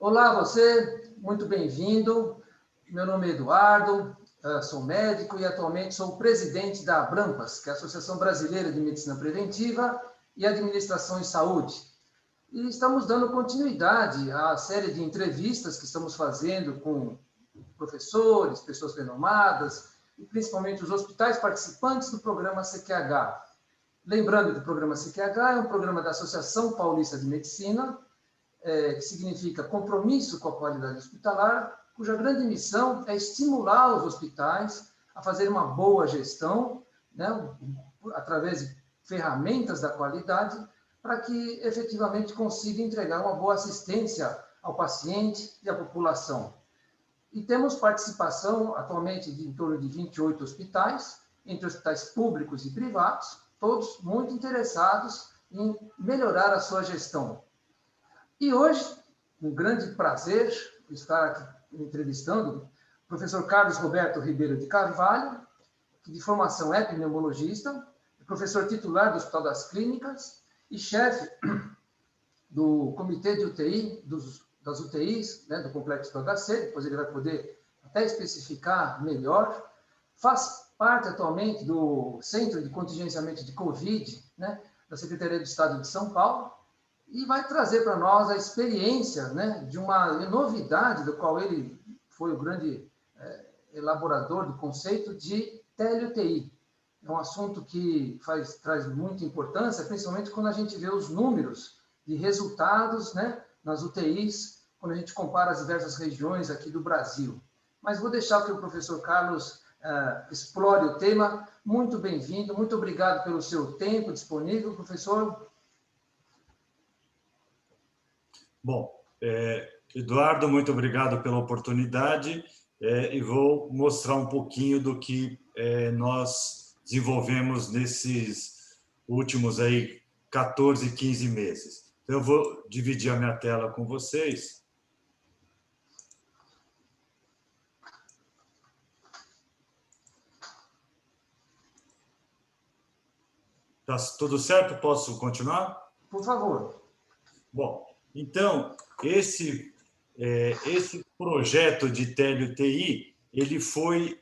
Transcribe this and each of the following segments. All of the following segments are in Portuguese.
Olá, você, muito bem-vindo. Meu nome é Eduardo, sou médico e atualmente sou presidente da Abrampas, que é a Associação Brasileira de Medicina Preventiva e Administração em Saúde. E estamos dando continuidade à série de entrevistas que estamos fazendo com professores, pessoas renomadas e principalmente os hospitais participantes do programa CQH. Lembrando que o programa CQH é um programa da Associação Paulista de Medicina, que significa compromisso com a qualidade hospitalar, cuja grande missão é estimular os hospitais a fazer uma boa gestão, né, através de ferramentas da qualidade, para que efetivamente consiga entregar uma boa assistência ao paciente e à população. E temos participação atualmente de em torno de 28 hospitais, entre hospitais públicos e privados, todos muito interessados em melhorar a sua gestão. E hoje, um grande prazer estar aqui entrevistando o professor Carlos Roberto Ribeiro de Carvalho, que de formação é pneumologista, professor titular do Hospital das Clínicas e chefe do Comitê de UTI, das UTIs, né, do Complexo do HC, depois ele vai poder até especificar melhor, faz parte atualmente do Centro de Contingenciamento de Covid, né, da Secretaria do Estado de São Paulo, e vai trazer para nós a experiência, né, de uma novidade, do qual ele foi o grande elaborador do conceito de tele-UTI. É um assunto que traz muita importância, principalmente quando a gente vê os números de resultados, né, nas UTIs, quando a gente compara as diversas regiões aqui do Brasil. Mas vou deixar que o professor Carlos explore o tema. Muito bem-vindo, muito obrigado pelo seu tempo disponível, professor. Bom, Eduardo, muito obrigado pela oportunidade e vou mostrar um pouquinho do que nós desenvolvemos nesses últimos 14, 15 meses. Então, eu vou dividir a minha tela com vocês. Tá tudo certo? Posso continuar? Por favor. Bom, então, esse projeto de tele-UTI, ele foi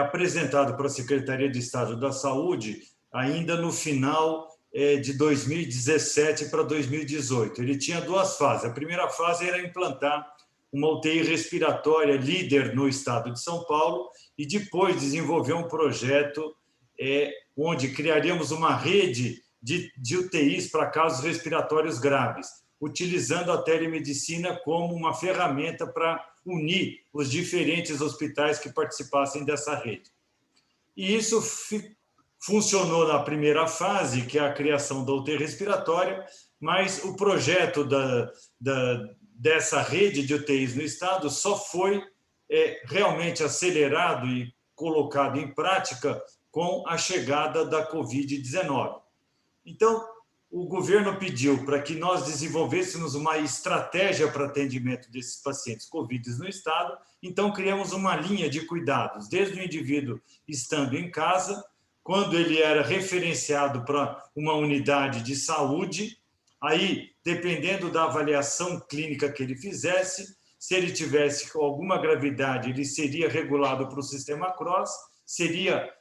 apresentado para a Secretaria de Estado da Saúde ainda no final de 2017 para 2018. Ele tinha duas fases. A primeira fase era implantar uma UTI respiratória líder no estado de São Paulo e depois desenvolver um projeto onde criaríamos uma rede de UTIs para casos respiratórios graves, utilizando a telemedicina como uma ferramenta para unir os diferentes hospitais que participassem dessa rede. E isso funcionou na primeira fase, que é a criação da UTI respiratória, mas o projeto dessa rede de UTIs no estado só foi realmente acelerado e colocado em prática com a chegada da Covid-19. Então, o governo pediu para que nós desenvolvêssemos uma estratégia para atendimento desses pacientes Covid no estado, então criamos uma linha de cuidados, desde o indivíduo estando em casa, quando ele era referenciado para uma unidade de saúde, aí, dependendo da avaliação clínica que ele fizesse, se ele tivesse alguma gravidade, ele seria regulado para o sistema CROSS, seria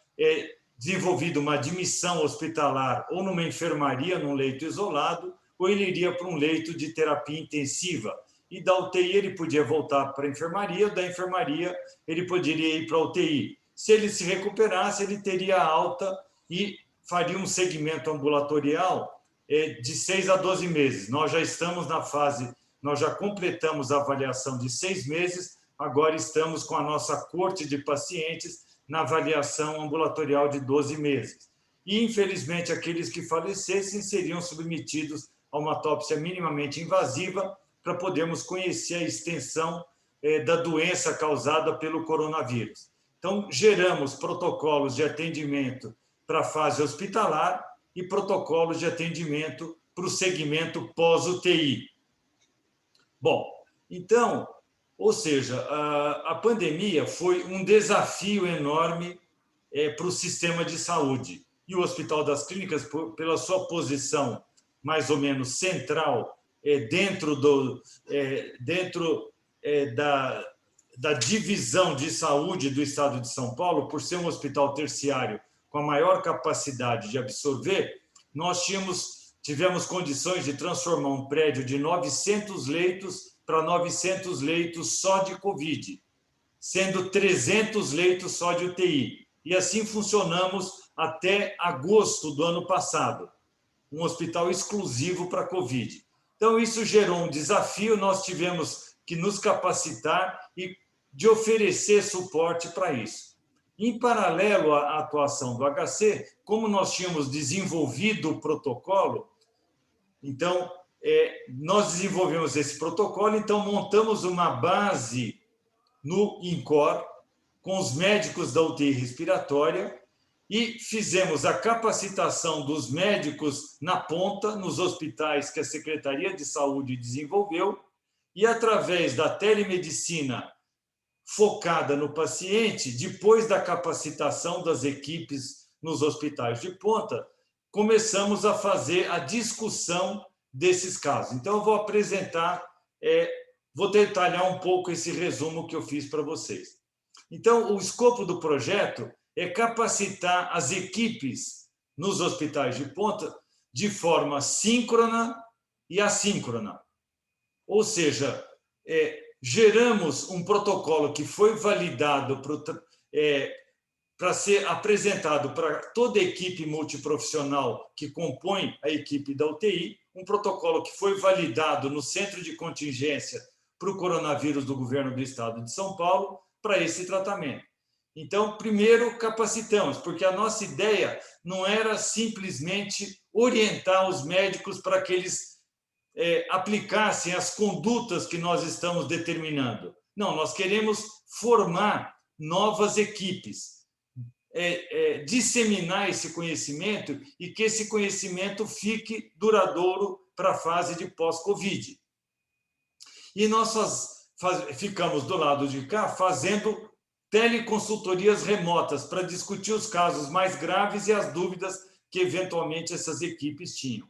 desenvolvido uma admissão hospitalar ou numa enfermaria, num leito isolado, ou ele iria para um leito de terapia intensiva. E da UTI ele podia voltar para a enfermaria, da enfermaria ele poderia ir para a UTI. Se ele se recuperasse, ele teria alta e faria um segmento ambulatorial de 6 a 12 meses. Nós já estamos na fase, nós já completamos a avaliação de 6 meses, agora estamos com a nossa corte de pacientes na avaliação ambulatorial de 12 meses. E, infelizmente, aqueles que falecessem seriam submetidos a uma autópsia minimamente invasiva para podermos conhecer a extensão da doença causada pelo coronavírus. Então, geramos protocolos de atendimento para a fase hospitalar e protocolos de atendimento para o segmento pós-UTI. Bom, então, ou seja, a pandemia foi um desafio enorme para o sistema de saúde. E o Hospital das Clínicas, pela sua posição mais ou menos central da divisão de saúde do Estado de São Paulo, por ser um hospital terciário com a maior capacidade de absorver, nós tivemos condições de transformar um prédio de 900 leitos para 900 leitos só de Covid, sendo 300 leitos só de UTI. E assim funcionamos até agosto do ano passado, um hospital exclusivo para Covid. Então, isso gerou um desafio, nós tivemos que nos capacitar e de oferecer suporte para isso. Em paralelo à atuação do HC, como nós tínhamos desenvolvido o protocolo, então, nós desenvolvemos esse protocolo, então montamos uma base no INCOR, com os médicos da UTI respiratória, e fizemos a capacitação dos médicos na ponta, nos hospitais que a Secretaria de Saúde desenvolveu, e através da telemedicina focada no paciente, depois da capacitação das equipes nos hospitais de ponta, começamos a fazer a discussão desses casos. Então, eu vou apresentar, vou detalhar um pouco esse resumo que eu fiz para vocês. Então, o escopo do projeto é capacitar as equipes nos hospitais de ponta de forma síncrona e assíncrona. Ou seja, geramos um protocolo que foi validado para ser apresentado para toda a equipe multiprofissional que compõe a equipe da UTI, um protocolo que foi validado no Centro de Contingência para o coronavírus do Governo do Estado de São Paulo para esse tratamento. Então, primeiro, capacitamos, porque a nossa ideia não era simplesmente orientar os médicos para que eles aplicassem as condutas que nós estamos determinando. Não, nós queremos formar novas equipes, disseminar esse conhecimento e que esse conhecimento fique duradouro para a fase de pós-Covid. E nós ficamos do lado de cá fazendo teleconsultorias remotas para discutir os casos mais graves e as dúvidas que, eventualmente, essas equipes tinham.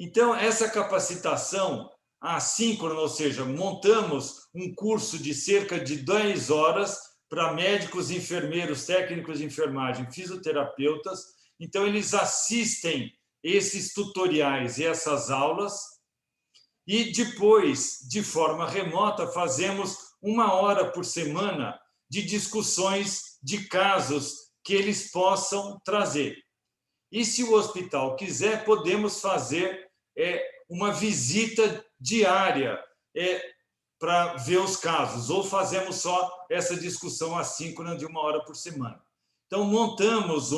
Então, essa capacitação assíncrona, ou seja, montamos um curso de cerca de 10 horas para médicos, enfermeiros, técnicos de enfermagem, fisioterapeutas. Então, eles assistem esses tutoriais e essas aulas e depois, de forma remota, fazemos 1 hora por semana de discussões de casos que eles possam trazer. E, se o hospital quiser, podemos fazer uma visita diária para ver os casos, ou fazemos só essa discussão assíncrona de 1 hora por semana. Então, montamos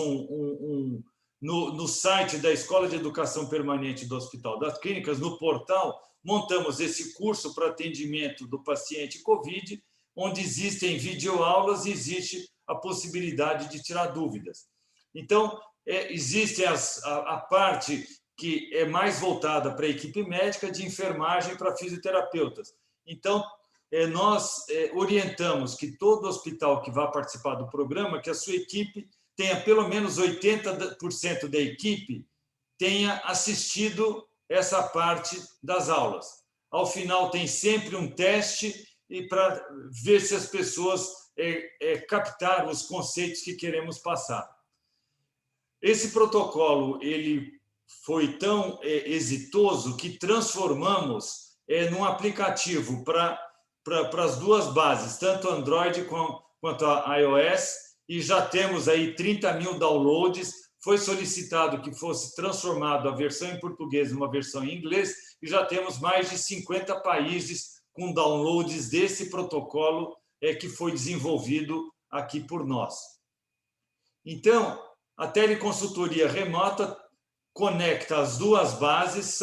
no site da Escola de Educação Permanente do Hospital das Clínicas, no portal, montamos esse curso para atendimento do paciente COVID, onde existem videoaulas e existe a possibilidade de tirar dúvidas. Então, existe a parte que é mais voltada para a equipe médica, de enfermagem para fisioterapeutas. Então, nós orientamos que todo hospital que vá participar do programa, que a sua equipe tenha pelo menos 80% da equipe tenha assistido essa parte das aulas. Ao final, tem sempre um teste para ver se as pessoas captaram os conceitos que queremos passar. Esse protocolo ele foi tão exitoso que transformamos num aplicativo para as duas bases, tanto Android quanto a iOS, e já temos aí 30 mil downloads. Foi solicitado que fosse transformado a versão em português numa versão em inglês, e já temos mais de 50 países com downloads desse protocolo que foi desenvolvido aqui por nós. Então, a teleconsultoria remota conecta as duas bases,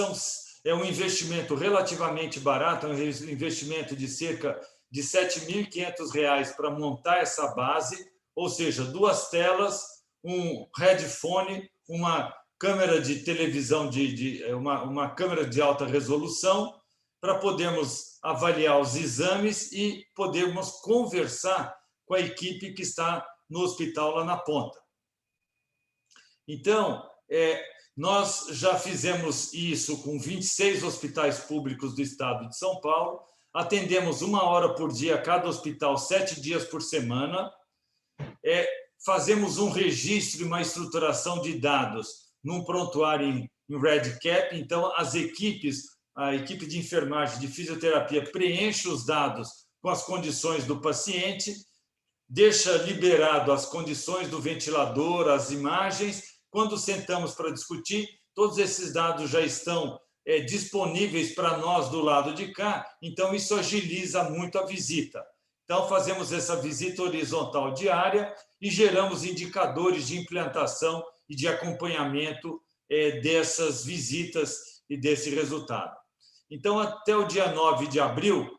é um investimento relativamente barato, é um investimento de cerca de R$ 7.500 para montar essa base, ou seja, 2 telas, um headphone, uma câmera de televisão, uma câmera de alta resolução, para podermos avaliar os exames e podermos conversar com a equipe que está no hospital lá na ponta. Então, Nós já fizemos isso com 26 hospitais públicos do estado de São Paulo, atendemos 1 hora por dia a cada hospital, 7 dias por semana, fazemos um registro e uma estruturação de dados num prontuário em REDCap, então as equipes, a equipe de enfermagem, de fisioterapia, preenche os dados com as condições do paciente, deixa liberado as condições do ventilador, as imagens. Quando sentamos para discutir, todos esses dados já estão disponíveis para nós do lado de cá, então isso agiliza muito a visita. Então, fazemos essa visita horizontal diária e geramos indicadores de implantação e de acompanhamento dessas visitas e desse resultado. Então, até o dia 9 de abril,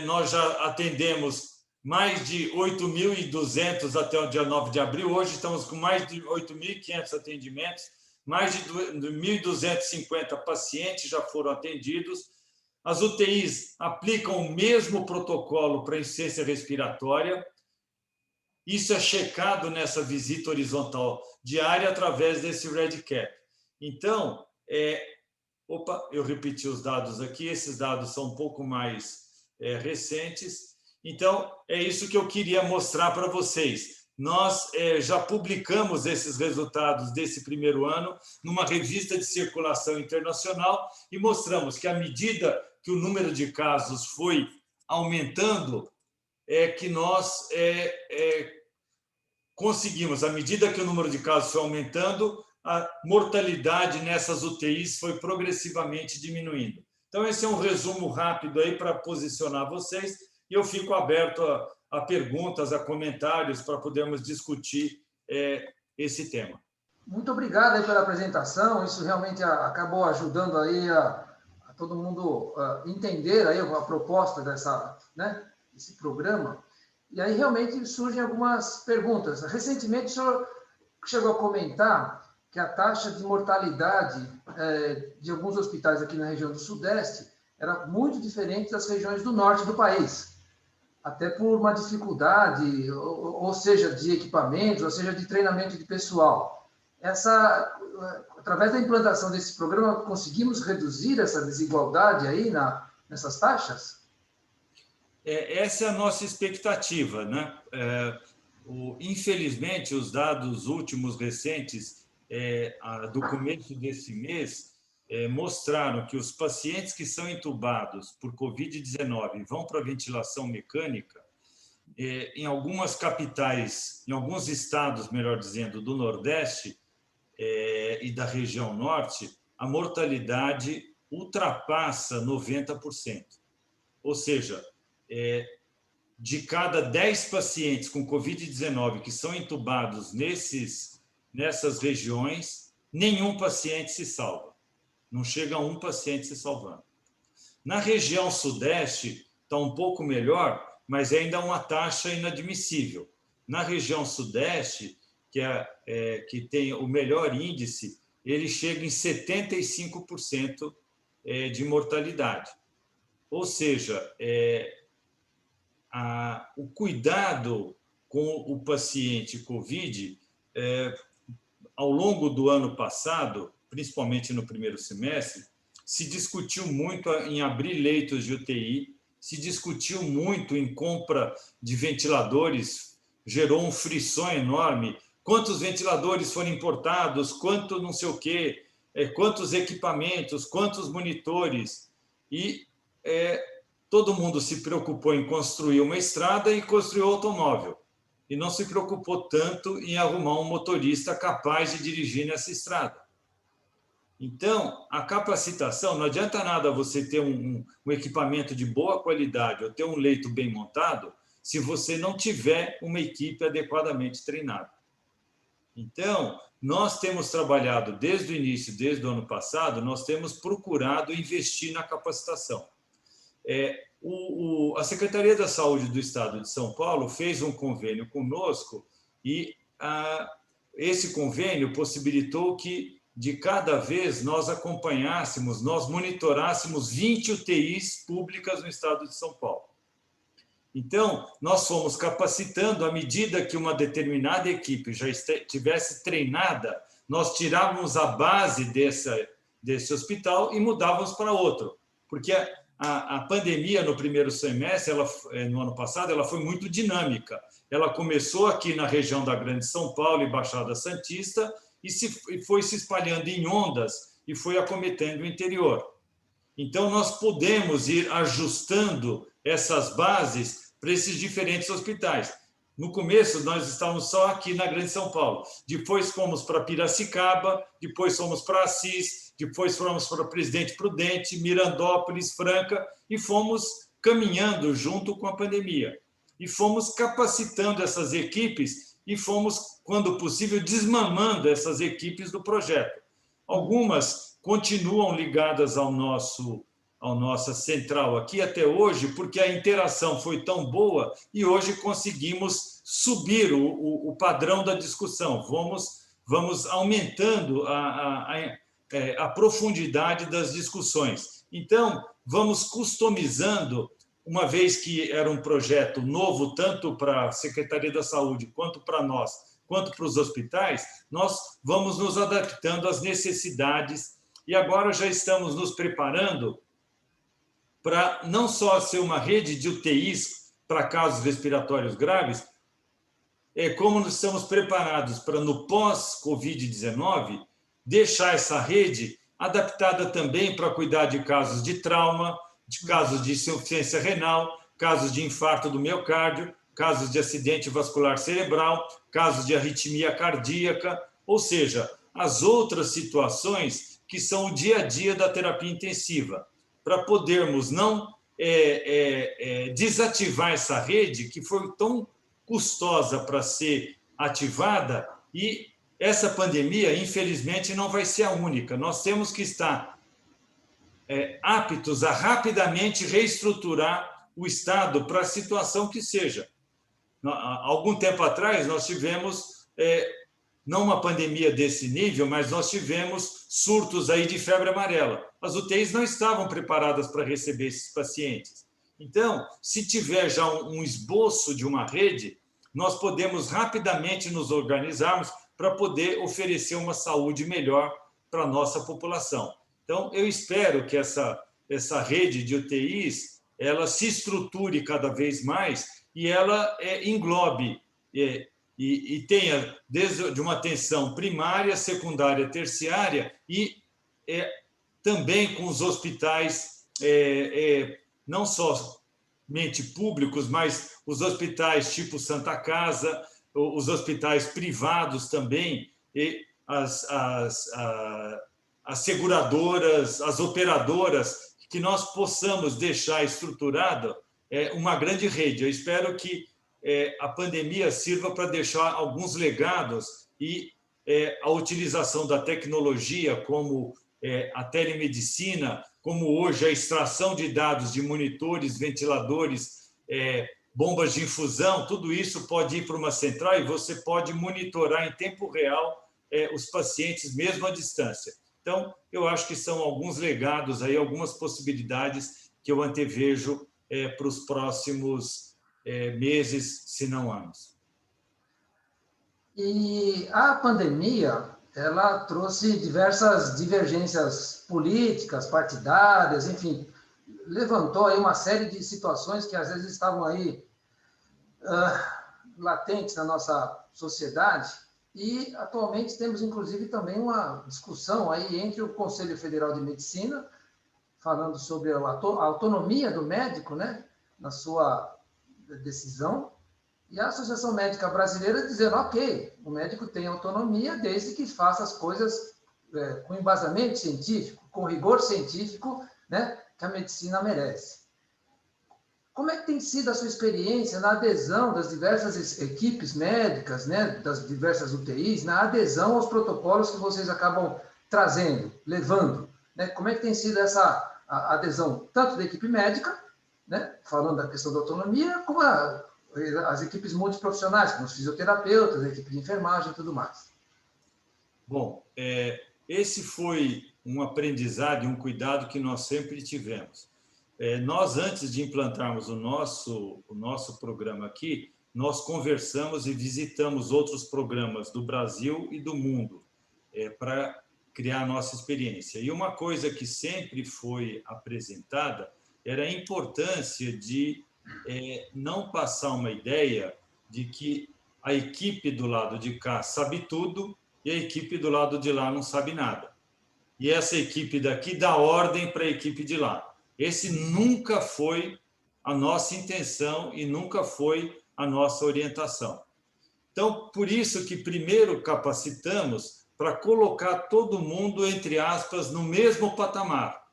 nós já atendemos mais de 8.200 até o dia 9 de abril. Hoje estamos com mais de 8.500 atendimentos, mais de 1.250 pacientes já foram atendidos. As UTIs aplicam o mesmo protocolo para insuficiência respiratória. Isso é checado nessa visita horizontal diária através desse REDCap. Então, eu repeti os dados aqui, esses dados são um pouco mais recentes. Então, é isso que eu queria mostrar para vocês. Nós já publicamos esses resultados desse primeiro ano numa revista de circulação internacional e mostramos que, à medida que o número de casos foi aumentando, que nós conseguimos, à medida que o número de casos foi aumentando, a mortalidade nessas UTIs foi progressivamente diminuindo. Então, esse é um resumo rápido aí para posicionar vocês, e eu fico aberto a perguntas, a comentários, para podermos discutir esse tema. Muito obrigado aí pela apresentação, isso realmente acabou ajudando aí a todo mundo entender aí a proposta desse programa. E aí realmente surgem algumas perguntas. Recentemente, o senhor chegou a comentar que a taxa de mortalidade de alguns hospitais aqui na região do Sudeste era muito diferente das regiões do Norte do país, até por uma dificuldade, ou seja, de equipamentos, ou seja, de treinamento de pessoal. Através da implantação desse programa, conseguimos reduzir essa desigualdade aí nessas taxas? Essa é a nossa expectativa, né? Infelizmente, os dados últimos recentes do começo desse mês mostraram que os pacientes que são entubados por Covid-19 e vão para a ventilação mecânica, em algumas capitais, em alguns estados, melhor dizendo, do Nordeste e da região Norte, a mortalidade ultrapassa 90%. Ou seja, de cada 10 pacientes com Covid-19 que são entubados nessas regiões, nenhum paciente se salva. Não chega a um paciente se salvando. Na região Sudeste, está um pouco melhor, mas ainda é uma taxa inadmissível. Na região Sudeste, que tem o melhor índice, ele chega em 75% de mortalidade. Ou seja, o cuidado com o paciente COVID, ao longo do ano passado, principalmente no primeiro semestre, se discutiu muito em abrir leitos de UTI, se discutiu muito em compra de ventiladores, gerou um frisson enorme. Quantos ventiladores foram importados, quanto não sei o quê, quantos equipamentos, quantos monitores. E todo mundo se preocupou em construir uma estrada e construir um automóvel. E não se preocupou tanto em arrumar um motorista capaz de dirigir nessa estrada. Então, a capacitação, não adianta nada você ter um equipamento de boa qualidade ou ter um leito bem montado se você não tiver uma equipe adequadamente treinada. Então, nós temos trabalhado desde o início, desde o ano passado, nós temos procurado investir na capacitação. A Secretaria da Saúde do Estado de São Paulo fez um convênio conosco e esse convênio possibilitou que, de cada vez, nós acompanhássemos, nós monitorássemos 20 UTIs públicas no Estado de São Paulo. Então, nós fomos capacitando à medida que uma determinada equipe já estivesse treinada nós tirávamos a base desse hospital e mudávamos para outro, porque a pandemia no primeiro semestre, no ano passado, ela foi muito dinâmica. Ela começou aqui na região da Grande São Paulo e Baixada Santista e foi se espalhando em ondas e foi acometendo o interior. Então, nós podemos ir ajustando essas bases para esses diferentes hospitais. No começo, nós estávamos só aqui na Grande São Paulo. Depois fomos para Piracicaba, depois fomos para Assis, depois fomos para Presidente Prudente, Mirandópolis, Franca, e fomos caminhando junto com a pandemia. E fomos capacitando essas equipes e fomos, quando possível, desmamando essas equipes do projeto. Algumas continuam ligadas ao nossa central aqui até hoje, porque a interação foi tão boa e hoje conseguimos subir o padrão da discussão. Vamos aumentando a profundidade das discussões. Então, vamos customizando, uma vez que era um projeto novo, tanto para a Secretaria da Saúde quanto para nós, quanto para os hospitais, nós vamos nos adaptando às necessidades e agora já estamos nos preparando para não só ser uma rede de UTIs para casos respiratórios graves, como nós estamos preparados para, no pós-Covid-19, deixar essa rede adaptada também para cuidar de casos de trauma, de casos de insuficiência renal, casos de infarto do miocárdio, casos de acidente vascular cerebral, casos de arritmia cardíaca, ou seja, as outras situações que são o dia a dia da terapia intensiva, para podermos não desativar essa rede que foi tão custosa para ser ativada, e essa pandemia, infelizmente, não vai ser a única. Nós temos que estar aptos a rapidamente reestruturar o Estado para a situação que seja. Há algum tempo atrás, nós tivemos, não uma pandemia desse nível, mas nós tivemos surtos aí de febre amarela. As UTIs não estavam preparadas para receber esses pacientes. Então, se tiver já um esboço de uma rede, nós podemos rapidamente nos organizarmos para poder oferecer uma saúde melhor para a nossa população. Então, eu espero que essa rede de UTIs ela se estruture cada vez mais e ela englobe e tenha desde uma atenção primária, secundária, terciária e também com os hospitais, não somente públicos, mas os hospitais tipo Santa Casa, os hospitais privados também, e as seguradoras, as operadoras, que nós possamos deixar estruturada uma grande rede. Eu espero que a pandemia sirva para deixar alguns legados e a utilização da tecnologia, como a telemedicina, como hoje a extração de dados de monitores, ventiladores, bombas de infusão, tudo isso pode ir para uma central e você pode monitorar em tempo real os pacientes, mesmo à distância. Então, eu acho que são alguns legados, aí, algumas possibilidades que eu antevejo para os próximos meses, se não anos. E a pandemia, ela trouxe diversas divergências políticas, partidárias, enfim, levantou aí uma série de situações que às vezes estavam aí latentes na nossa sociedade, e atualmente temos inclusive também uma discussão aí entre o Conselho Federal de Medicina, falando sobre a autonomia do médico, né, na sua decisão, e a Associação Médica Brasileira dizendo, ok, o médico tem autonomia desde que faça as coisas com embasamento científico, com rigor científico, né, que a medicina merece. Como é que tem sido a sua experiência na adesão das diversas equipes médicas, né, das diversas UTIs, na adesão aos protocolos que vocês acabam trazendo, levando? Né? Como é que tem sido essa adesão, tanto da equipe médica, né, falando da questão da autonomia, como as equipes multiprofissionais, como os fisioterapeutas, a equipe de enfermagem e tudo mais? Bom, esse foi um aprendizado e um cuidado que nós sempre tivemos. Nós, antes de implantarmos o nosso programa aqui, nós conversamos e visitamos outros programas do Brasil e do mundo. para criar a nossa experiência. E uma coisa que sempre foi apresentada era a importância de não passar uma ideia de que a equipe do lado de cá sabe tudo e a equipe do lado de lá não sabe nada. E essa equipe daqui dá ordem para a equipe de lá. Esse nunca foi a nossa intenção e nunca foi a nossa orientação. Então, por isso que primeiro capacitamos para colocar todo mundo, entre aspas, no mesmo patamar,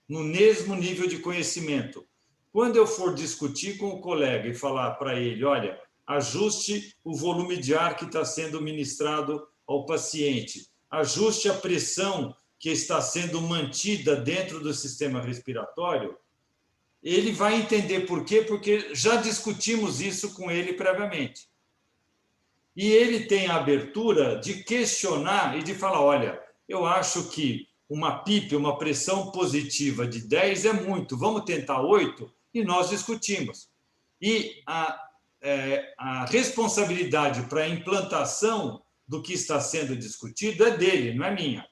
no mesmo nível de conhecimento. Quando eu for discutir com o colega e falar para ele, olha, ajuste o volume de ar que está sendo ministrado ao paciente, ajuste a pressão que está sendo mantida dentro do sistema respiratório, ele vai entender por quê, porque já discutimos isso com ele previamente. E ele tem a abertura de questionar e de falar, olha, eu acho que uma PIP, uma pressão positiva de 10 é muito, vamos tentar 8? E nós discutimos. E a responsabilidade para a implantação do que está sendo discutido é dele, não é minha.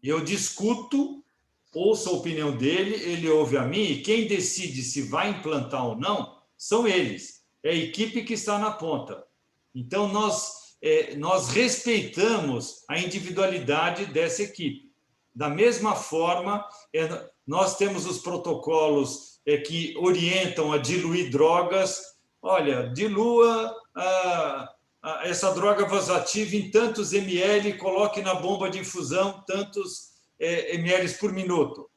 Eu discuto, ouço a opinião dele, ele ouve a mim, e quem decide se vai implantar ou não são eles. É a equipe que está na ponta. Então, nós respeitamos a individualidade dessa equipe. Da mesma forma, nós temos os protocolos que orientam a diluir drogas. Olha, dilua essa droga vasoativa em tantos ml, coloque na bomba de infusão tantos ml por minuto.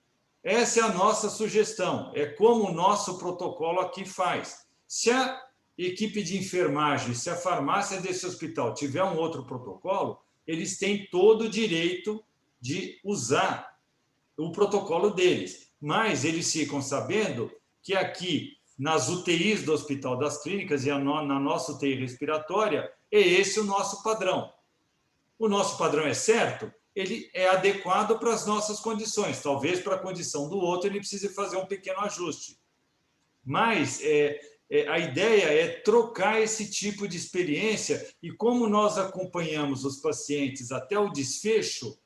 Essa é a nossa sugestão, é como o nosso protocolo aqui faz. Se a equipe de enfermagem, se a farmácia desse hospital tiver um outro protocolo, eles têm todo o direito de usar o protocolo deles. Mas eles ficam sabendo que aqui, nas UTIs do Hospital das Clínicas e na nossa UTI respiratória, é esse o nosso padrão. O nosso padrão é certo, ele é adequado para as nossas condições. Talvez para a condição do outro ele precise fazer um pequeno ajuste. Mas a ideia é trocar esse tipo de experiência e como nós acompanhamos os pacientes até o desfecho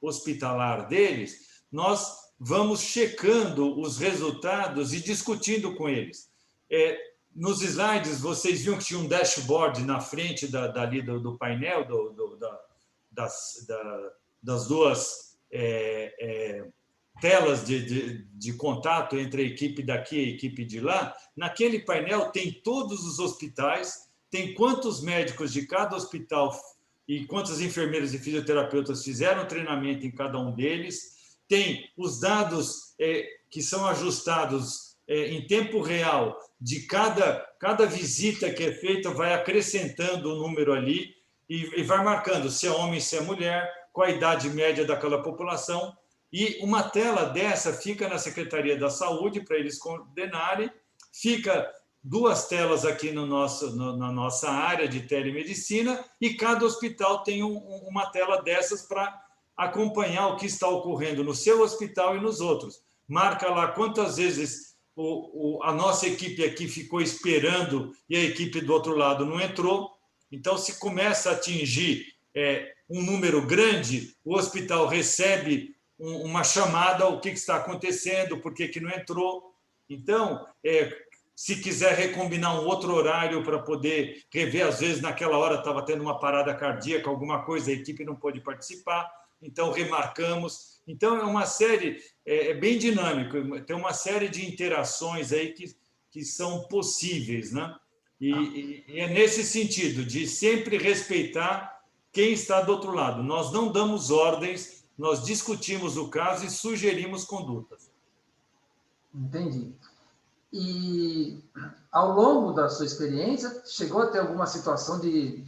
hospitalar deles, nós vamos checando os resultados e discutindo com eles. Nos slides, vocês viram que tinha um dashboard na frente dali do painel, das duas telas de contato entre a equipe daqui e a equipe de lá. Naquele painel tem todos os hospitais, tem quantos médicos de cada hospital e quantos enfermeiros e fisioterapeutas fizeram treinamento em cada um deles, tem os dados que são ajustados em tempo real de cada visita que é feita, vai acrescentando o número ali e vai marcando se é homem, se é mulher, qual a idade média daquela população. E uma tela dessa fica na Secretaria da Saúde para eles coordenarem, fica 2 telas aqui na nossa área de telemedicina e cada hospital tem uma tela dessas para acompanhar o que está ocorrendo no seu hospital e nos outros. Marca lá quantas vezes a nossa equipe aqui ficou esperando e a equipe do outro lado não entrou. Então, se começa a atingir um número grande, o hospital recebe uma chamada, o que está acontecendo, por que não entrou. Então, se quiser recombinar um outro horário para poder rever, às vezes naquela hora estava tendo uma parada cardíaca, alguma coisa, a equipe não pôde participar, então remarcamos. Então, é uma série, é bem dinâmico, tem uma série de interações aí que são possíveis, né? E é nesse sentido, de sempre respeitar quem está do outro lado. Nós não damos ordens, nós discutimos o caso e sugerimos condutas. Entendi. E, ao longo da sua experiência, chegou a ter alguma situação de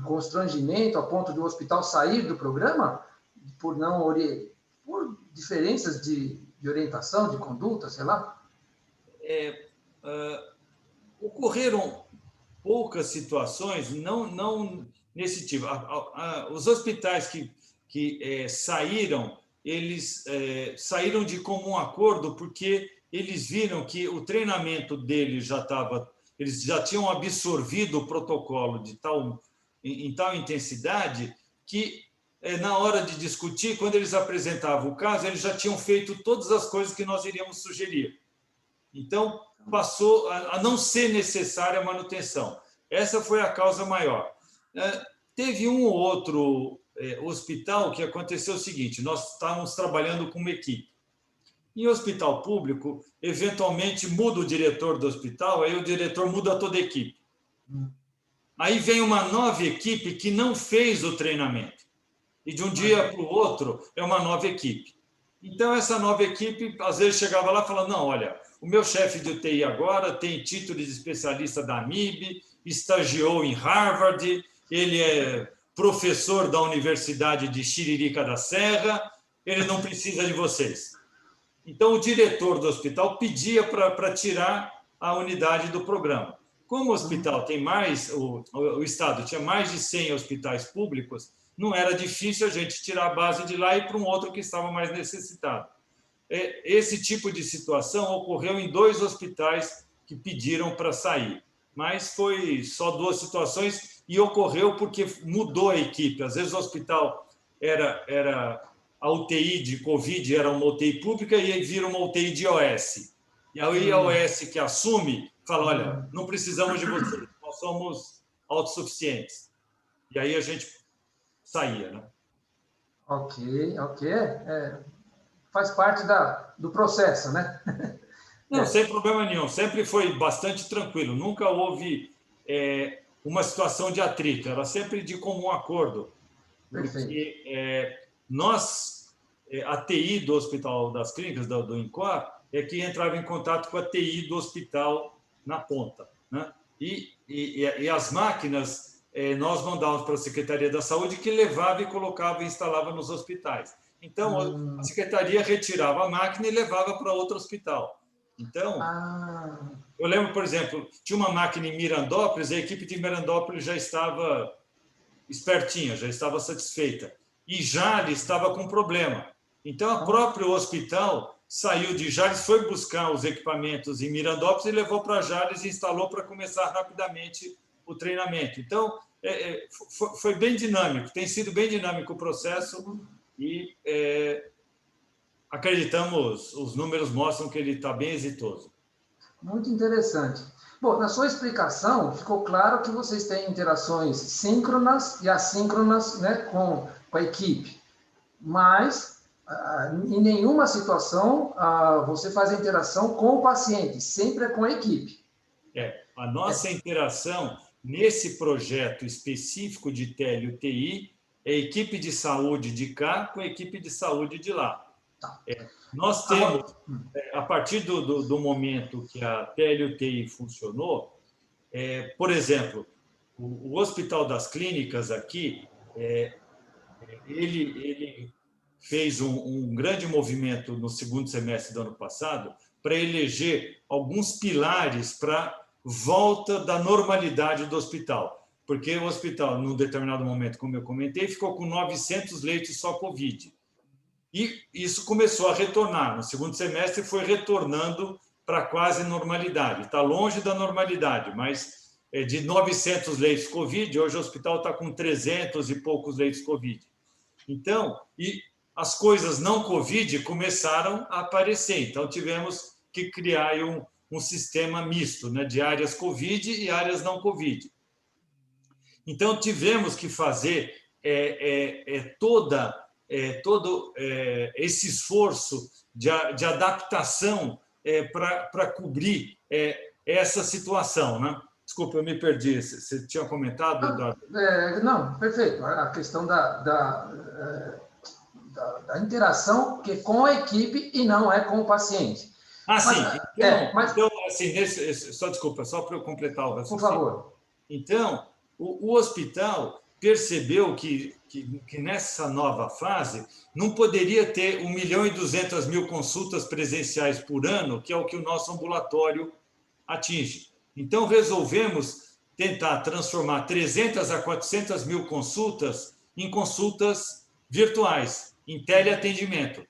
constrangimento a ponto de o hospital sair do programa por diferenças de orientação, de conduta, sei lá? Ocorreram poucas situações, não nesse tipo. Os hospitais que saíram, eles saíram de comum acordo porque eles viram que o treinamento deles eles já tinham absorvido o protocolo em tal intensidade que, na hora de discutir, quando eles apresentavam o caso, eles já tinham feito todas as coisas que nós iríamos sugerir. Então, passou a não ser necessária a manutenção. Essa foi a causa maior. Teve um ou outro hospital que aconteceu o seguinte: nós estávamos trabalhando com uma equipe. Em hospital público, eventualmente muda o diretor do hospital, aí o diretor muda toda a equipe. Aí vem uma nova equipe que não fez o treinamento. E de um dia para o outro é uma nova equipe. Então, essa nova equipe, às vezes, chegava lá e falava: não, olha, o meu chefe de UTI agora tem título de especialista da AMIB, estagiou em Harvard, ele é professor da Universidade de Tiririca da Serra, ele não precisa de vocês. Então, o diretor do hospital pedia para tirar a unidade do programa. Como o hospital tem mais, o Estado tinha mais de 100 hospitais públicos, não era difícil a gente tirar a base de lá e ir para um outro que estava mais necessitado. Esse tipo de situação ocorreu em 2 hospitais que pediram para sair, mas foi só 2 situações e ocorreu porque mudou a equipe. Às vezes o hospital era a UTI de Covid, era uma UTI pública e aí vira uma UTI de OS. E aí a OS que assume fala: olha, não precisamos de vocês, nós somos autossuficientes. E aí a gente saía, né? Ok. Faz parte do processo, né? Não, sem problema nenhum. Sempre foi bastante tranquilo. Nunca houve uma situação de atrito. Era sempre de comum acordo. Porque a TI do Hospital das Clínicas, do INCOR, é que entrava em contato com a TI do hospital na ponta, né? E as máquinas nós mandávamos para a Secretaria da Saúde, que levava e colocava e instalava nos hospitais. Então, a Secretaria retirava a máquina e levava para outro hospital. Então, eu lembro, por exemplo, tinha uma máquina em Mirandópolis, a equipe de Mirandópolis já estava espertinha, já estava satisfeita. E Jales estava com problema. Então, o próprio hospital saiu de Jales, foi buscar os equipamentos em Mirandópolis e levou para Jales e instalou para começar rapidamente o treinamento. Então, foi bem dinâmico, tem sido bem dinâmico o processo e acreditamos, os números mostram que ele está bem exitoso. Muito interessante. Bom, na sua explicação, ficou claro que vocês têm interações síncronas e assíncronas, né, com a equipe, mas em nenhuma situação você faz a interação com o paciente, sempre é com a equipe. A nossa interação nesse projeto específico de tele-UTI é a equipe de saúde de cá com a equipe de saúde de lá. Nós temos, a partir do momento que a tele-UTI funcionou, por exemplo, o Hospital das Clínicas aqui, ele fez um grande movimento no segundo semestre do ano passado para eleger alguns pilares para volta da normalidade do hospital, porque o hospital, num determinado momento, como eu comentei, ficou com 900 leitos só Covid. E isso começou a retornar. No segundo semestre foi retornando para quase normalidade. Está longe da normalidade, mas de 900 leitos Covid, hoje o hospital está com 300 e poucos leitos Covid. Então, e as coisas não Covid começaram a aparecer. Então, tivemos que criar um sistema misto, né, de áreas Covid e áreas não Covid. Então, tivemos que fazer todo esse esforço de adaptação para cobrir essa situação, né? Desculpa, eu me perdi. Você tinha comentado, Eduardo? Não, perfeito. A questão da interação que é com a equipe e não é com o paciente. Sim. Então, assim, só desculpa, só para eu completar o raciocínio. Por favor. Então, o hospital percebeu que nessa nova fase não poderia ter 1.200.000 consultas presenciais por ano, que é o que o nosso ambulatório atinge. Então, resolvemos tentar transformar 300 a 400 mil consultas em consultas virtuais, em teleatendimento.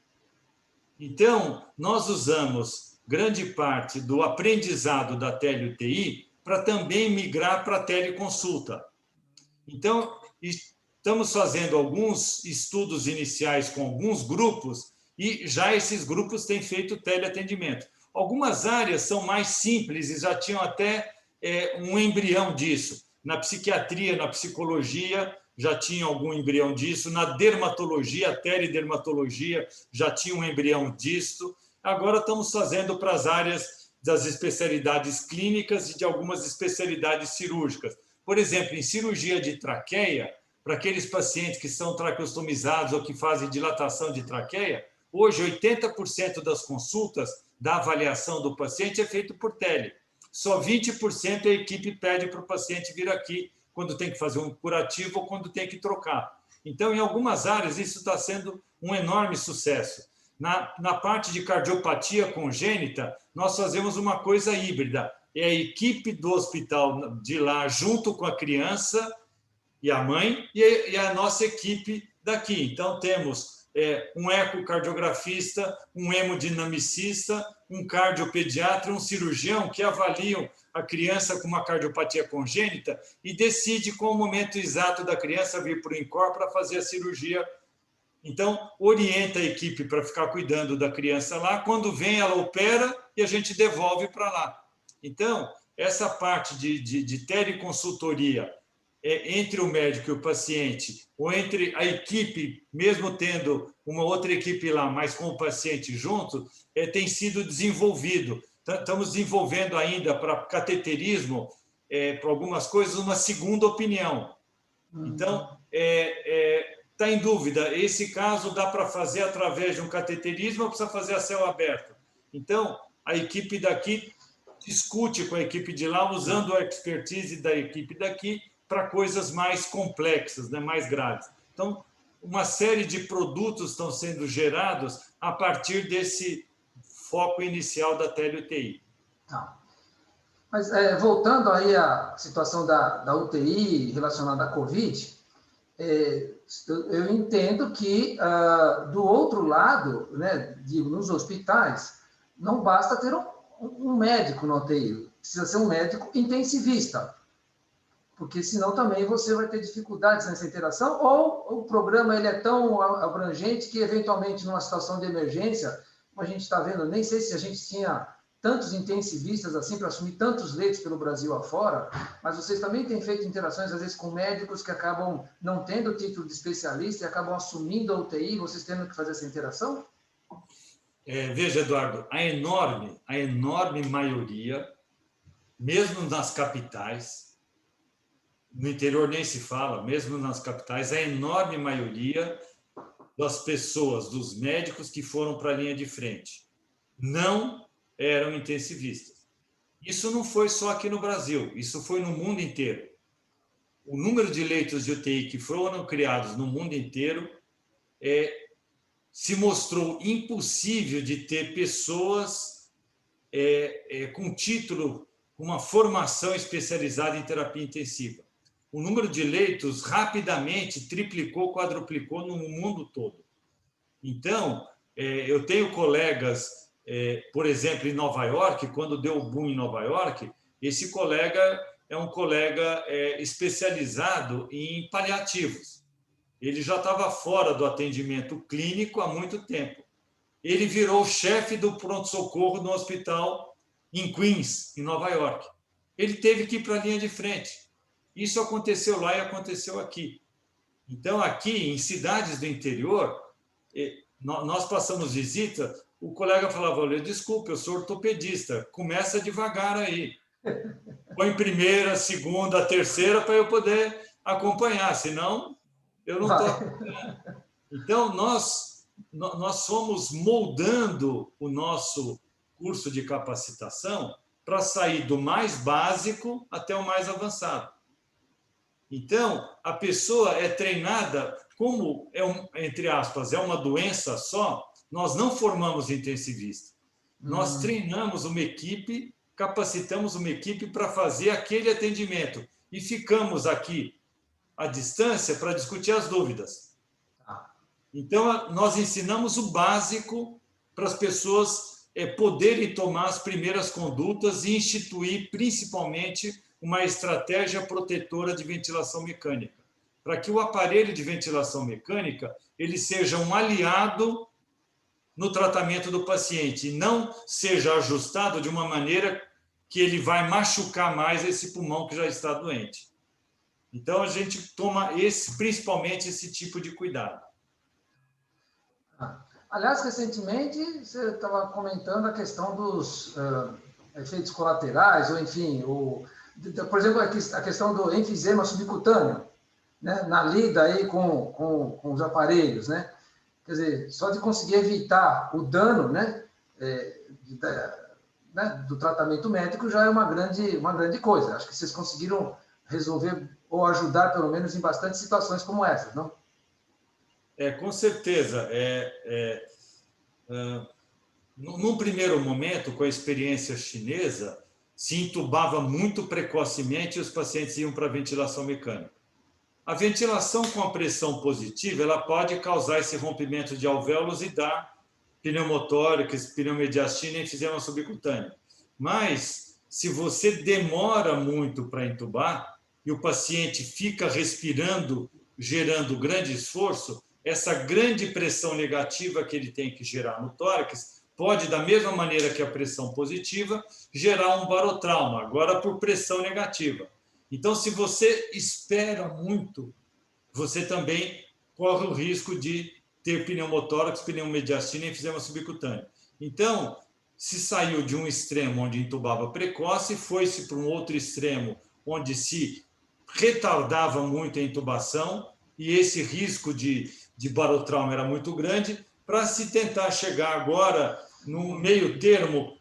Então, nós usamos grande parte do aprendizado da tele-UTI para também migrar para a teleconsulta. Então, estamos fazendo alguns estudos iniciais com alguns grupos e já esses grupos têm feito teleatendimento. Algumas áreas são mais simples e já tinham até um embrião disso. Na psiquiatria, na psicologia, já tinha algum embrião disso. Na dermatologia, a teledermatologia, já tinha um embrião disso. Agora estamos fazendo para as áreas das especialidades clínicas e de algumas especialidades cirúrgicas. Por exemplo, em cirurgia de traqueia, para aqueles pacientes que são traqueostomizados ou que fazem dilatação de traqueia, hoje 80% das consultas da avaliação do paciente é feito por tele. Só 20% a equipe pede para o paciente vir aqui quando tem que fazer um curativo ou quando tem que trocar. Então, em algumas áreas, isso está sendo um enorme sucesso. Na parte de cardiopatia congênita, nós fazemos uma coisa híbrida. É a equipe do hospital de lá, junto com a criança e a mãe, e a nossa equipe daqui. Então, temos um ecocardiografista, um hemodinamicista, um cardiopediatra, um cirurgião que avaliam a criança com uma cardiopatia congênita e decide qual o momento exato da criança vir para o INCOR para fazer a cirurgia. Então, orienta a equipe para ficar cuidando da criança lá. Quando vem, ela opera e a gente devolve para lá. Então, essa parte de teleconsultoria entre o médico e o paciente, ou entre a equipe, mesmo tendo uma outra equipe lá, mas com o paciente junto, tem sido desenvolvido. Estamos desenvolvendo ainda para cateterismo, para algumas coisas, uma segunda opinião. Então, está em dúvida, esse caso dá para fazer através de um cateterismo ou precisa fazer a céu aberto? Então, a equipe daqui discute com a equipe de lá, usando a expertise da equipe daqui para coisas mais complexas, né, mais graves. Então, uma série de produtos estão sendo gerados a partir desse foco inicial da tele-UTI. Mas, voltando aí à situação da UTI relacionada à Covid, eu entendo que, do outro lado, né, digo, nos hospitais, não basta ter um médico na UTI, precisa ser um médico intensivista, porque senão também você vai ter dificuldades nessa interação, ou o programa ele é tão abrangente que, eventualmente, numa situação de emergência, como a gente está vendo, nem sei se a gente tinha tantos intensivistas assim para assumir tantos leitos pelo Brasil afora, mas vocês também têm feito interações, às vezes, com médicos que acabam não tendo o título de especialista e acabam assumindo a UTI, vocês tendo que fazer essa interação? Veja, Eduardo, a enorme maioria, mesmo nas capitais, no interior nem se fala, mesmo nas capitais, a enorme maioria das pessoas, dos médicos que foram para a linha de frente, não eram intensivistas. Isso não foi só aqui no Brasil, isso foi no mundo inteiro. O número de leitos de UTI que foram criados no mundo inteiro se mostrou impossível de ter pessoas com título, com uma formação especializada em terapia intensiva. O número de leitos rapidamente triplicou, quadruplicou no mundo todo. Então, eu tenho colegas, por exemplo, em Nova York, quando deu o boom em Nova York, esse colega é um colega especializado em paliativos. Ele já estava fora do atendimento clínico há muito tempo. Ele virou chefe do pronto-socorro no hospital em Queens, em Nova York. Ele teve que ir para a linha de frente. Isso aconteceu lá e aconteceu aqui. Então, aqui, em cidades do interior, nós passamos visita, o colega falava, olha, desculpe, eu sou ortopedista, começa devagar aí. Põe primeira, segunda, terceira, para eu poder acompanhar, senão eu não estou acompanhando. Então, nós fomos moldando o nosso curso de capacitação para sair do mais básico até o mais avançado. Então, a pessoa é treinada, como entre aspas, é uma doença só, nós não formamos intensivista. Nós treinamos uma equipe, capacitamos uma equipe para fazer aquele atendimento. E ficamos aqui à distância para discutir as dúvidas. Então, nós ensinamos o básico para as pessoas poderem tomar as primeiras condutas e instituir, principalmente, uma estratégia protetora de ventilação mecânica. para que o aparelho de ventilação mecânica ele seja um aliado no tratamento do paciente e não seja ajustado de uma maneira que ele vai machucar mais esse pulmão que já está doente. Então, a gente toma principalmente esse tipo de cuidado. Aliás, recentemente, você estava comentando a questão dos efeitos colaterais, ou enfim, por exemplo, a questão do enfisema subcutâneo, né, na lida aí com os aparelhos, né? Quer dizer, só de conseguir evitar o dano, né, do tratamento médico já é uma grande coisa. Acho que vocês conseguiram resolver ou ajudar, pelo menos, em bastante situações como essa, não? Com certeza. Num primeiro momento, com a experiência chinesa, se intubava muito precocemente e os pacientes iam para a ventilação mecânica. A ventilação com a pressão positiva ela pode causar esse rompimento de alvéolos e dar pneumotórax, pneumodiastina e enfisema subcutâneo. Mas, se você demora muito para intubar e o paciente fica respirando, gerando grande esforço, essa grande pressão negativa que ele tem que gerar no tórax pode, da mesma maneira que a pressão positiva, gerar um barotrauma, agora por pressão negativa. Então, se você espera muito, você também corre o risco de ter pneumotórax, pneumodiastina e enfisema subcutâneo. Então, se saiu de um extremo onde intubava precoce, foi-se para um outro extremo onde se retardava muito a intubação e esse risco de barotrauma era muito grande, para se tentar chegar agora no meio termo,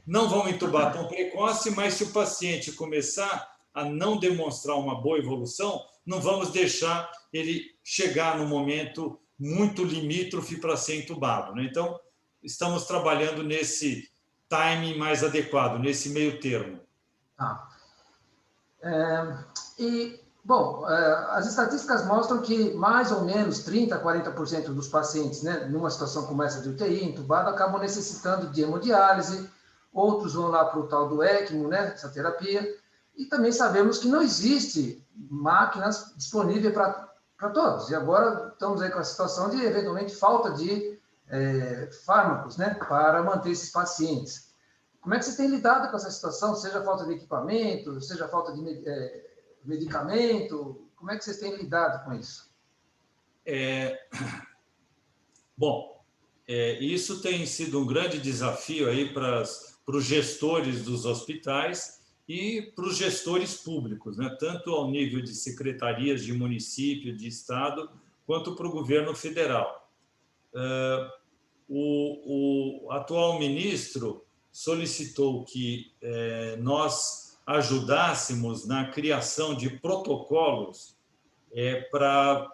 não vão intubar tão precoce, mas se o paciente começar a não demonstrar uma boa evolução, não vamos deixar ele chegar no momento muito limítrofe para ser intubado, né? Então, estamos trabalhando nesse timing mais adequado, nesse meio termo. Bom, as estatísticas mostram que mais ou menos 30% a 40% dos pacientes, né, numa situação como essa de UTI, entubado, acabam necessitando de hemodiálise, outros vão lá para o tal do ECMO, né, essa terapia, e também sabemos que não existe máquinas disponíveis para todos. E agora estamos aí com a situação de, eventualmente, falta de fármacos, né, para manter esses pacientes. Como é que vocês têm lidado com essa situação? Seja falta de equipamento, seja falta de medicamento? Como é que vocês têm lidado com isso? Bom, isso tem sido um grande desafio aí para os gestores dos hospitais e para os gestores públicos, né? Tanto ao nível de secretarias de município, de estado, quanto para o governo federal. O atual ministro solicitou que nós ajudássemos na criação de protocolos para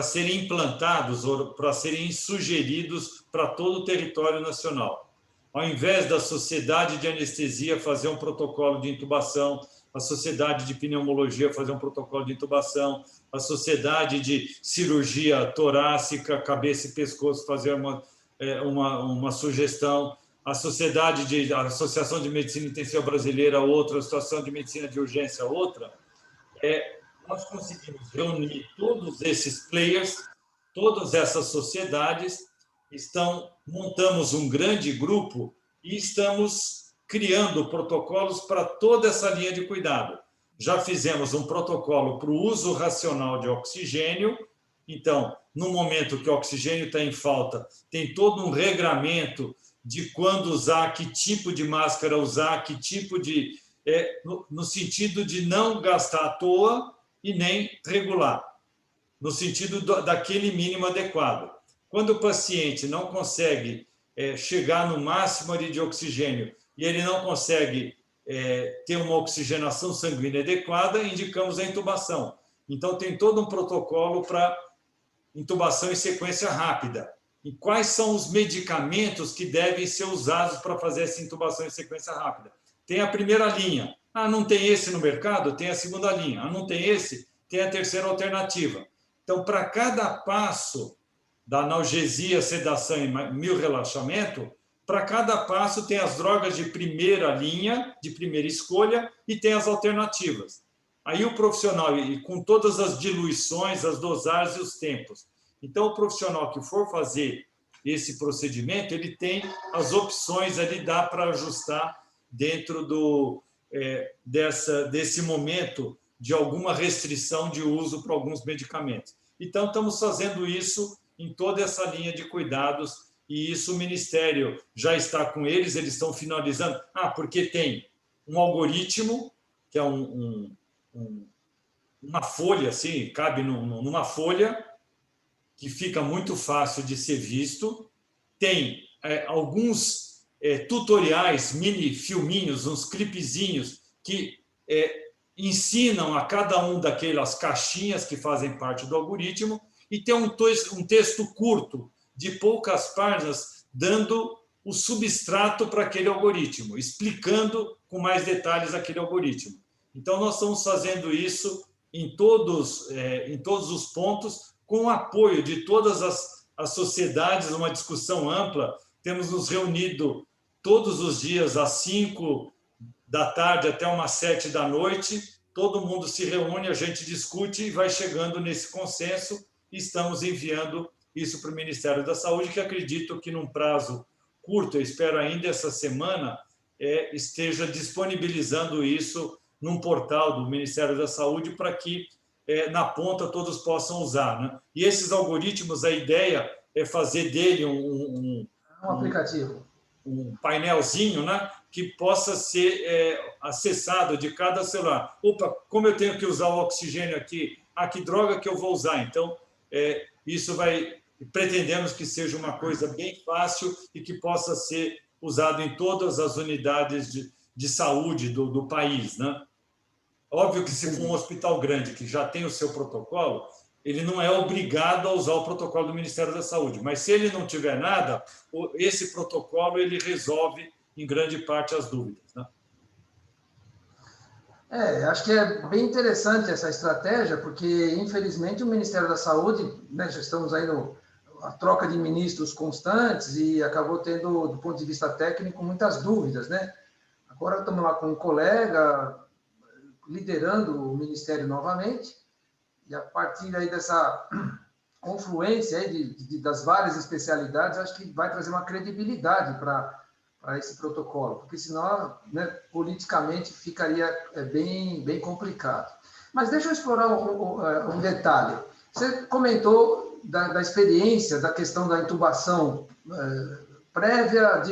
serem implantados ou para serem sugeridos para todo o território nacional. Ao invés da Sociedade de Anestesia fazer um protocolo de intubação, a Sociedade de Pneumologia fazer um protocolo de intubação, a Sociedade de Cirurgia Torácica, Cabeça e Pescoço fazer uma sugestão, a Associação de Medicina Intensiva Brasileira outra, a Associação de Medicina de Urgência outra, nós conseguimos reunir todos esses players, todas essas sociedades, montamos um grande grupo e estamos criando protocolos para toda essa linha de cuidado. Já fizemos um protocolo para o uso racional de oxigênio. Então, no momento que o oxigênio está em falta, tem todo um regramento de quando usar, que tipo de máscara usar, que tipo de... no sentido de não gastar à toa e nem regular, no sentido daquele mínimo adequado. Quando o paciente não consegue chegar no máximo ali de oxigênio e ele não consegue ter uma oxigenação sanguínea adequada, indicamos a intubação. Então, tem todo um protocolo para intubação em sequência rápida. E quais são os medicamentos que devem ser usados para fazer essa intubação em sequência rápida? Tem a primeira linha. Não tem esse no mercado? Tem a segunda linha. Não tem esse? Tem a terceira alternativa. Então, para cada passo da analgesia, sedação e miorrelaxamento, para cada passo tem as drogas de primeira linha, de primeira escolha, e tem as alternativas. Aí o profissional, e com todas as diluições, as dosagens e os tempos. Então, o profissional que for fazer esse procedimento, ele tem as opções ali, dá para ajustar dentro desse momento de alguma restrição de uso para alguns medicamentos. Então, estamos fazendo isso em toda essa linha de cuidados, e isso o Ministério já está com eles estão finalizando. Porque tem um algoritmo, que é uma folha, assim, cabe numa folha, que fica muito fácil de ser visto. Tem alguns tutoriais, mini filminhos, uns clipezinhos, que ensinam a cada um daquelas caixinhas que fazem parte do algoritmo, e tem um texto curto, de poucas páginas, dando o substrato para aquele algoritmo, explicando com mais detalhes aquele algoritmo. Então, nós estamos fazendo isso em todos os pontos, com o apoio de todas as sociedades, uma discussão ampla. Temos nos reunido todos os dias, às 5 da tarde até umas 7 da noite, todo mundo se reúne, a gente discute e vai chegando nesse consenso, e estamos enviando isso para o Ministério da Saúde, que acredito que num prazo curto, eu espero ainda essa semana, esteja disponibilizando isso num portal do Ministério da Saúde para que na ponta todos possam usar, né? E esses algoritmos, a ideia é fazer dele um aplicativo, um painelzinho, né, que possa ser acessado de cada celular. Opa, como eu tenho que usar o oxigênio aqui? Que droga que eu vou usar? Então, isso pretendemos que seja uma coisa bem fácil e que possa ser usado em todas as unidades de saúde do país, né? Óbvio que se for um hospital grande que já tem o seu protocolo, ele não é obrigado a usar o protocolo do Ministério da Saúde, mas se ele não tiver nada, esse protocolo ele resolve em grande parte as dúvidas, né? Acho que é bem interessante essa estratégia, porque, infelizmente, o Ministério da Saúde, né, já estamos aí a troca de ministros constantes e acabou tendo, do ponto de vista técnico, muitas dúvidas, né? Agora estamos lá com um colega liderando o Ministério novamente, e a partir aí dessa confluência aí das várias especialidades, acho que vai trazer uma credibilidade para esse protocolo, porque senão, né, politicamente ficaria bem complicado. Mas deixa eu explorar um detalhe. Você comentou da experiência, da questão da intubação prévia,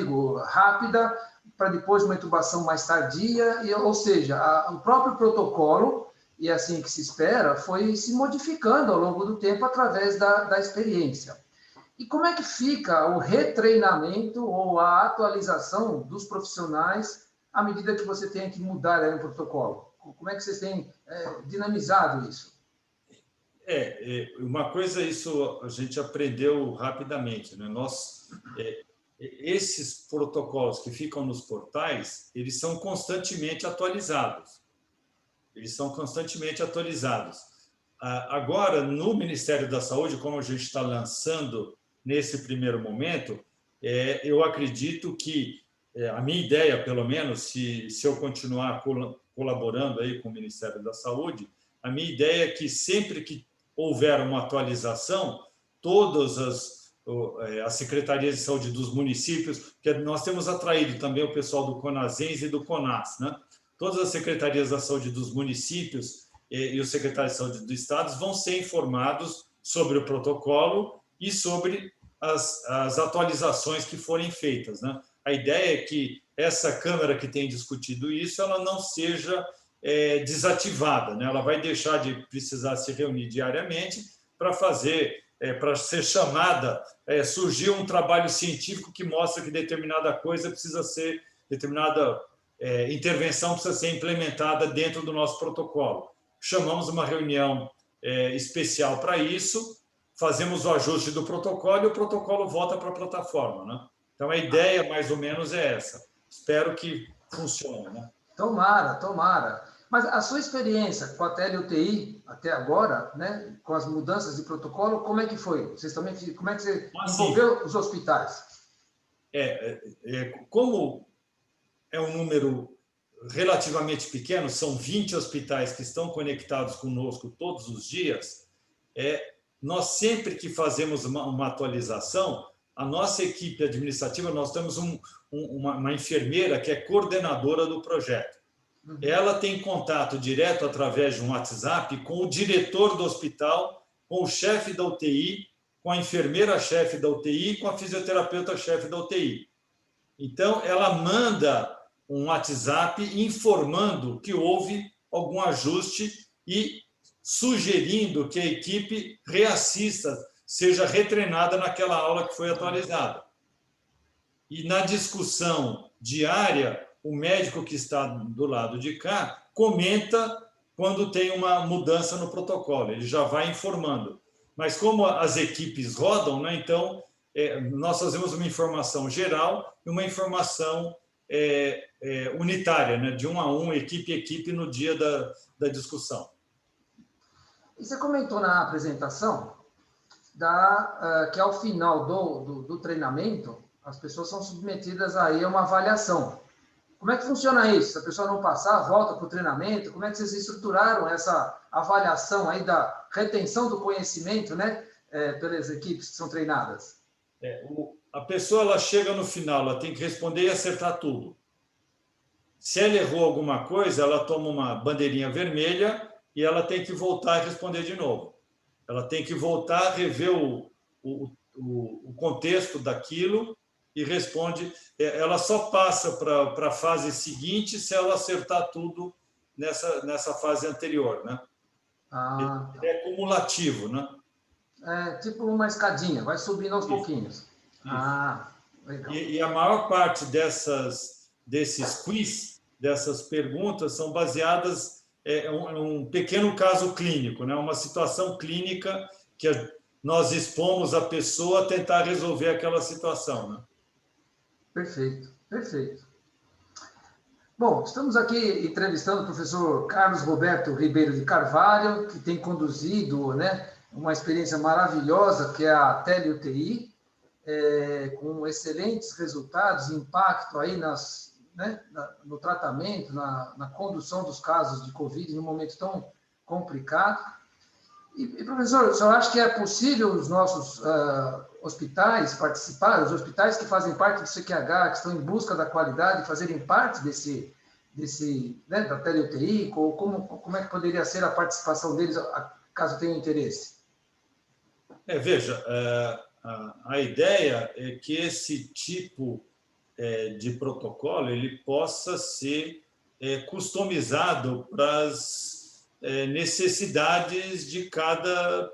rápida, para depois uma intubação mais tardia, ou seja, o próprio protocolo, e é assim que se espera, foi se modificando ao longo do tempo através da experiência. E como é que fica o retreinamento ou a atualização dos profissionais à medida que você tem que mudar o protocolo? Como é que vocês têm dinamizado isso? Uma coisa, isso a gente aprendeu rapidamente, né? Esses protocolos que ficam nos portais, eles são constantemente atualizados. Agora, no Ministério da Saúde, como a gente está lançando nesse primeiro momento, eu acredito que a minha ideia, pelo menos, se eu continuar colaborando aí com o Ministério da Saúde, a minha ideia é que sempre que houver uma atualização, todas as secretarias de saúde dos municípios, porque nós temos atraído também o pessoal do CONASENS e do CONAS, né? Todas as secretarias da saúde dos municípios e os secretários de saúde dos estados vão ser informados sobre o protocolo e sobre as atualizações que forem feitas, né? A ideia é que essa Câmara que tem discutido isso, ela não seja desativada, né? Ela vai deixar de precisar se reunir diariamente para ser chamada, surgir um trabalho científico que mostra que determinada coisa precisa ser, determinada intervenção precisa ser implementada dentro do nosso protocolo. Chamamos uma reunião especial para isso, fazemos o ajuste do protocolo e o protocolo volta para a plataforma, né? Então, a ideia, mais ou menos, é essa. Espero que funcione, né? Tomara. Mas a sua experiência com a tele-UTI até agora, né, com as mudanças de protocolo, como é que foi? Como é que você envolveu os hospitais? Como é um número relativamente pequeno, são 20 hospitais que estão conectados conosco todos os dias, nós sempre que fazemos uma atualização, a nossa equipe administrativa, nós temos uma enfermeira que é coordenadora do projeto. Ela tem contato direto através de um WhatsApp com o diretor do hospital, com o chefe da UTI, com a enfermeira-chefe da UTI e com a fisioterapeuta-chefe da UTI. Então, ela manda um WhatsApp informando que houve algum ajuste e sugerindo que a equipe reassista, seja retreinada naquela aula que foi atualizada. E na discussão diária, o médico que está do lado de cá comenta quando tem uma mudança no protocolo, ele já vai informando. Mas como as equipes rodam, né, então nós fazemos uma informação geral e uma informação unitária, né, de um a um, equipe a equipe, no dia da discussão. E você comentou na apresentação que ao final do treinamento as pessoas são submetidas aí a uma avaliação. Como é que funciona isso? Se a pessoa não passar, volta para o treinamento? Como é que vocês estruturaram essa avaliação aí da retenção do conhecimento, né, pelas equipes que são treinadas? A pessoa ela chega no final, ela tem que responder e acertar tudo. Se ela errou alguma coisa, ela toma uma bandeirinha vermelha e ela tem que voltar e responder de novo. Ela tem que voltar a rever o contexto daquilo e responde. Ela só passa para a fase seguinte se ela acertar tudo nessa fase anterior, né? É cumulativo, né? É tipo uma escadinha, vai subindo aos pouquinhos. Legal. E a maior parte desses quiz, dessas perguntas, são baseadas em um pequeno caso clínico, né? Uma situação clínica que nós expomos a pessoa a tentar resolver aquela situação, né? Perfeito, perfeito. Bom, estamos aqui entrevistando o professor Carlos Roberto Ribeiro de Carvalho, que tem conduzido, né, uma experiência maravilhosa, que é a Tele-UTI, com excelentes resultados e impacto aí no tratamento, na condução dos casos de Covid, num momento tão complicado. E professor, o senhor acha que é possível os nossos hospitais participar, os hospitais que fazem parte do CQH, que estão em busca da qualidade, fazerem parte né, da Tele-UTI? Como é que poderia ser a participação deles, caso tenham interesse? Veja, a ideia é que esse tipo de protocolo ele possa ser customizado para as necessidades de cada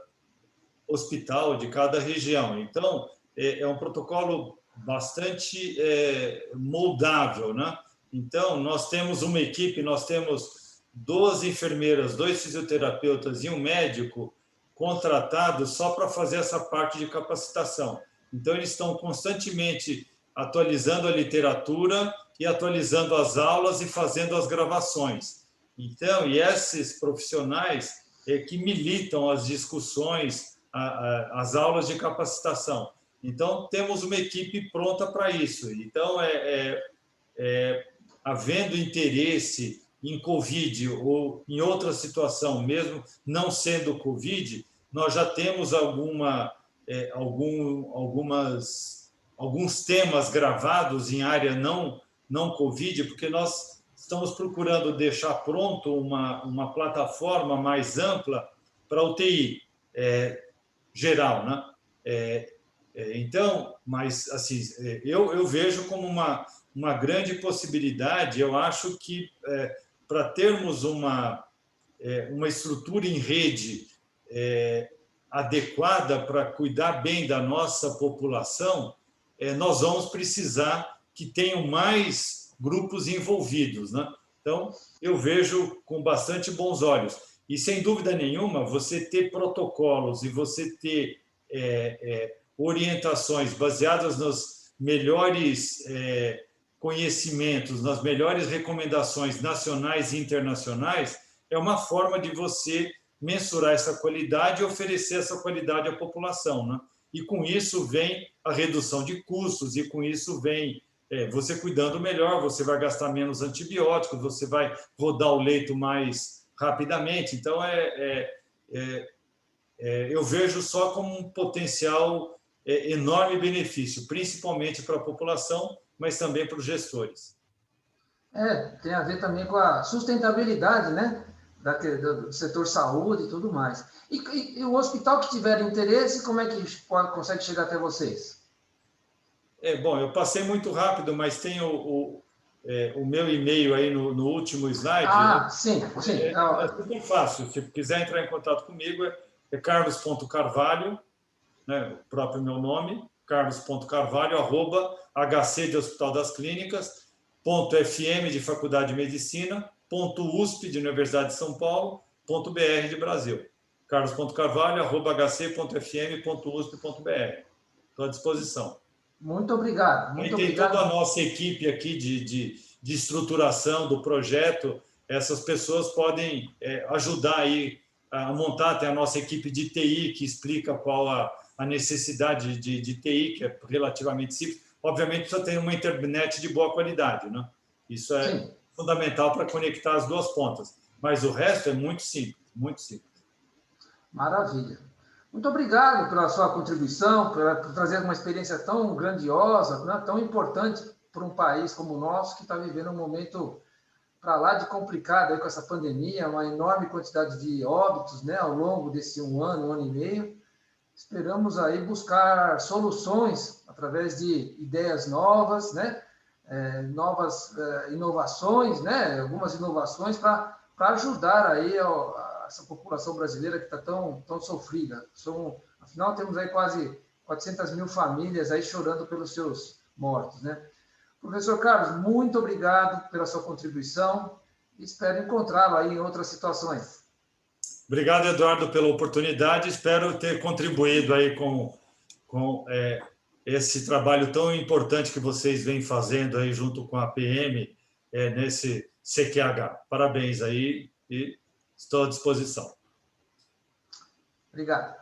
hospital, de cada região. Então, é um protocolo bastante moldável, né? Então, nós temos uma equipe, nós temos 12 enfermeiras, 2 fisioterapeutas e um médico contratados só para fazer essa parte de capacitação. Então, eles estão constantemente atualizando a literatura e atualizando as aulas e fazendo as gravações. Então, e esses profissionais que militam as discussões, as aulas de capacitação. Então, temos uma equipe pronta para isso. Então, havendo interesse em Covid ou em outra situação, mesmo não sendo Covid, nós já temos alguns temas gravados em área não Covid, porque nós estamos procurando deixar pronto uma plataforma mais ampla para a UTI geral, né? Então, mas assim, eu vejo como uma grande possibilidade. Eu acho que para termos uma estrutura em rede adequada para cuidar bem da nossa população, nós vamos precisar que tenham mais grupos envolvidos, né? Então, eu vejo com bastante bons olhos. E, sem dúvida nenhuma, você ter protocolos e você ter orientações baseadas nos melhores conhecimentos, nas melhores recomendações nacionais e internacionais, é uma forma de você mensurar essa qualidade e oferecer essa qualidade à população, né? E com isso vem a redução de custos, e com isso vem você cuidando melhor, você vai gastar menos antibióticos, você vai rodar o leito mais rapidamente. Então, eu vejo só como um potencial enorme benefício, principalmente para a população, mas também para os gestores. Tem a ver também com a sustentabilidade, né? Do setor saúde e tudo mais. E o hospital que tiver interesse, como é que consegue chegar até vocês? Bom, eu passei muito rápido, mas tem o meu e-mail aí no último slide. Ah, sim, sim. É super fácil. Se quiser entrar em contato comigo, é carlos.carvalho, né, o próprio meu nome, carlos.carvalho, @HC de Hospital das Clínicas, .fm de Faculdade de Medicina, .usp de Universidade de São Paulo, .br de Brasil. carlos.carvalho, hc.fm.usp.br. Estou à disposição. Muito obrigado. Aí tem toda a nossa equipe aqui de estruturação do projeto. Essas pessoas podem ajudar aí a montar. Tem a nossa equipe de TI, que explica qual a necessidade de TI, que é relativamente simples. Obviamente, precisa ter uma internet de boa qualidade, né? Isso é fundamental para conectar as duas pontas. Mas o resto é muito simples, muito simples. Maravilha. Muito obrigado pela sua contribuição, por trazer uma experiência tão grandiosa, né, tão importante para um país como o nosso, que está vivendo um momento para lá de complicado aí com essa pandemia, uma enorme quantidade de óbitos, né, ao longo desse um ano e meio. Esperamos aí buscar soluções através de ideias novas, né, novas inovações, né, algumas inovações para ajudar aí essa população brasileira que está tão sofrida. Afinal, temos aí quase 400 mil famílias aí chorando pelos seus mortos, né? Professor Carlos, muito obrigado pela sua contribuição e espero encontrá-lo aí em outras situações. Obrigado, Eduardo, pela oportunidade. Espero ter contribuído aí com esse trabalho tão importante que vocês vêm fazendo aí junto com a PM nesse CQH. Parabéns aí e estou à disposição. Obrigado.